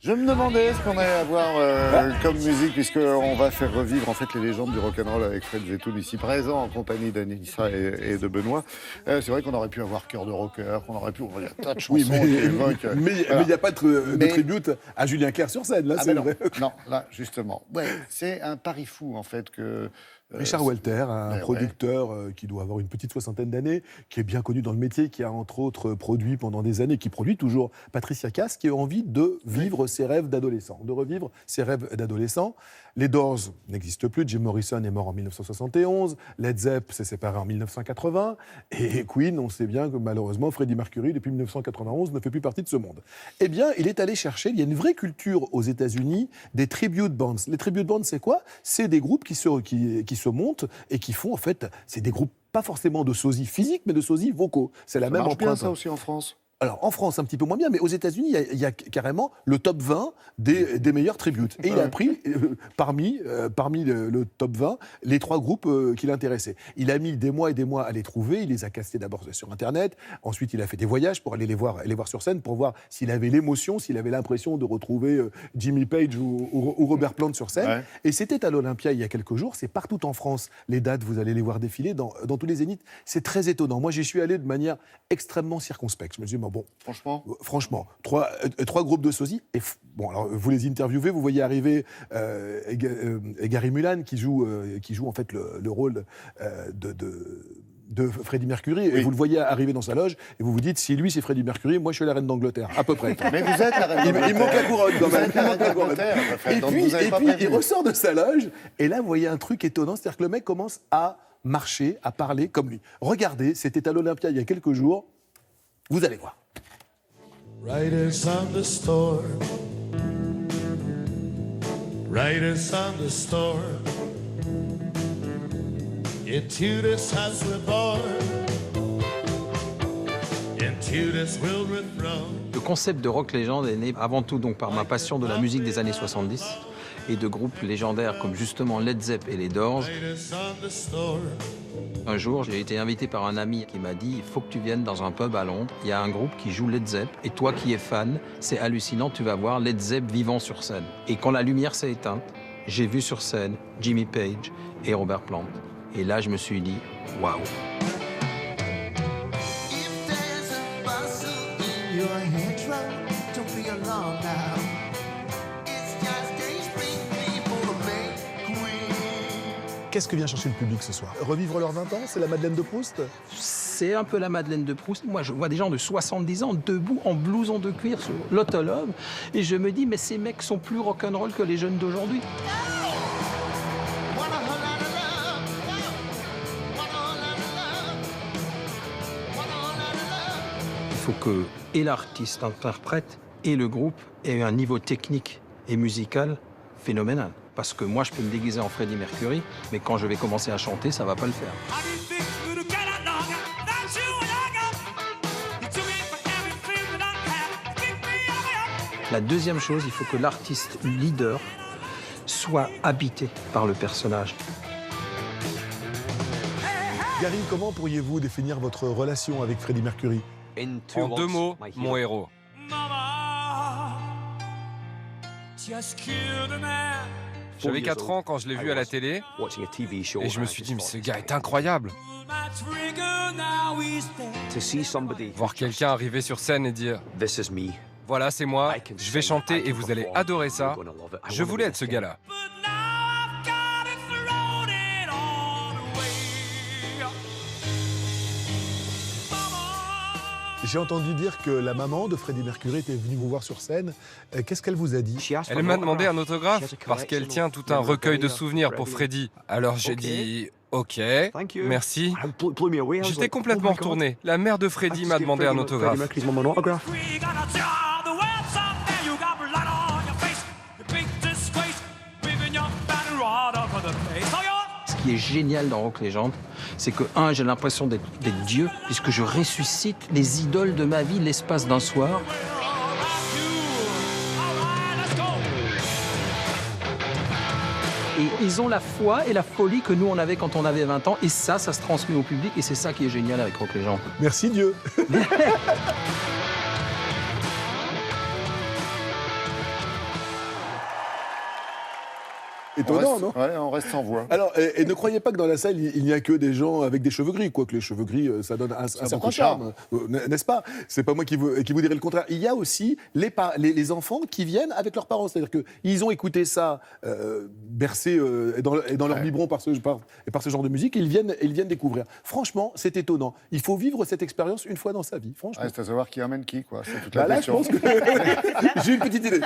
Je me demandais ce qu'on allait avoir comme musique, puisqu'on va faire revivre en fait les légendes du rock'n'roll avec Fred Zetoun ici présent en compagnie d'Anissa et de Benoît. C'est vrai qu'on aurait pu avoir Cœur de rocker, qu'on aurait pu... Il y a tas de chansons Oui, qui évoquent... mais il n'y a pas de tribute à Julien Clerc sur scène, là, c'est vrai. Non, là, justement. Ouais, c'est un pari fou, en fait, que... Richard Walter, un producteur qui doit avoir une petite soixantaine d'années, qui est bien connu dans le métier, qui a entre autres produit pendant des années, qui produit toujours Patricia Cass, qui a envie de vivre ses rêves d'adolescent, de revivre ses rêves d'adolescent. Les Doors n'existent plus, Jim Morrison est mort en 1971, Led Zepp s'est séparé en 1980, et Queen, on sait bien que malheureusement, Freddie Mercury, depuis 1991, ne fait plus partie de ce monde. Eh bien, il est allé chercher, il y a une vraie culture aux États-Unis des tribute bands. Les tribute bands, c'est quoi? C'est des groupes qui se montent et qui font, en fait, c'est des groupes pas forcément de sosies physiques, mais de sosies vocaux. C'est la même empreinte. Ça marche bien, ça, empreinte. aussi, en France. Alors, en France, un petit peu moins bien, mais aux États-Unis, il y a carrément le top 20 des meilleurs tributes. Et il a pris, parmi le top 20, les 3 groupes qui l'intéressaient. Il a mis des mois et des mois à les trouver. Il les a castés d'abord sur Internet. Ensuite, il a fait des voyages pour aller les voir sur scène, pour voir s'il avait l'émotion, s'il avait l'impression de retrouver Jimmy Page ou Robert Plant sur scène. Ouais. Et c'était à l'Olympia il y a quelques jours. C'est partout en France. Les dates, vous allez les voir défiler dans tous les zéniths. C'est très étonnant. Moi, j'y suis allé de manière extrêmement circonspecte. Je me suis dit, bon, franchement, trois groupes de sosies. Et bon, alors vous les interviewez, vous voyez arriver Gary Mullan qui joue en fait le rôle de Freddie Mercury, et vous le voyez arriver dans sa loge, et vous vous dites, si lui c'est Freddie Mercury, moi je suis la reine d'Angleterre, à peu près. Mais vous êtes la reine d'Angleterre. Il manque la couronne quand même. Et puis il ressort de sa loge, et là vous voyez un truc étonnant, c'est-à-dire que le mec commence à marcher, à parler comme lui. Regardez, c'était à l'Olympia il y a quelques jours, vous allez voir. Riders on the storm. Riders on the storm. Into this house we're born. Into this world we're thrown. Le concept de rock légende est né avant tout donc par ma passion de la musique des années 70 et de groupes légendaires comme justement Led Zepp et les Doors. Un jour, j'ai été invité par un ami qui m'a dit « Il faut que tu viennes dans un pub à Londres. Il y a un groupe qui joue Led Zepp et toi qui es fan, c'est hallucinant, tu vas voir Led Zepp vivant sur scène. » Et quand la lumière s'est éteinte, j'ai vu sur scène Jimmy Page et Robert Plant. Et là, je me suis dit « Waouh !» Qu'est-ce que vient chercher le public ce soir? Revivre leurs 20 ans, c'est la Madeleine de Proust? C'est un peu la Madeleine de Proust. Moi, je vois des gens de 70 ans debout en blouson de cuir sur l'autolome et je me dis, mais ces mecs sont plus rock'n'roll que les jeunes d'aujourd'hui. Il faut que et l'artiste interprète et le groupe aient un niveau technique et musical phénoménal. Parce que moi, je peux me déguiser en Freddie Mercury, mais quand je vais commencer à chanter, ça va pas le faire. La deuxième chose, il faut que l'artiste leader soit habité par le personnage. Gary, comment pourriez-vous définir votre relation avec Freddie Mercury? En 2 mots, mon héros. J'avais 4 ans quand je l'ai vu à la télé et je me suis dit, mais ce gars est incroyable. Voir quelqu'un arriver sur scène et dire « Voilà, c'est moi, je vais chanter et vous allez adorer ça », je voulais être ce gars-là. J'ai entendu dire que la maman de Freddie Mercury était venue vous voir sur scène. Qu'est-ce qu'elle vous a dit? Elle m'a demandé un autographe parce qu'elle tient tout un recueil de souvenirs pour Freddie. Alors j'ai dit « Ok, merci ». J'étais complètement retourné. La mère de Freddie m'a demandé un autographe. Ce qui est génial dans Rock Légende, c'est que, j'ai l'impression d'être Dieu, puisque je ressuscite les idoles de ma vie l'espace d'un soir. Et ils ont la foi et la folie que nous, on avait quand on avait 20 ans. Et ça se transmet au public. Et c'est ça qui est génial avec Rock Légende. Merci Dieu. Étonnant, non? Ouais, on reste sans voix. Alors, et ne croyez pas que dans la salle, il n'y a que des gens avec des cheveux gris, quoique les cheveux gris, ça donne un certain beaucoup de charme, n'est-ce pas? C'est pas moi qui vous dirai le contraire. Il y a aussi les enfants qui viennent avec leurs parents, c'est-à-dire qu'ils ont écouté ça, bercés dans leur biberon par ce genre de musique, et ils viennent découvrir. Franchement, c'est étonnant. Il faut vivre cette expérience une fois dans sa vie, franchement. C'est à savoir qui emmène qui, quoi. C'est toute la Bah là, je question. pense que j'ai une petite idée.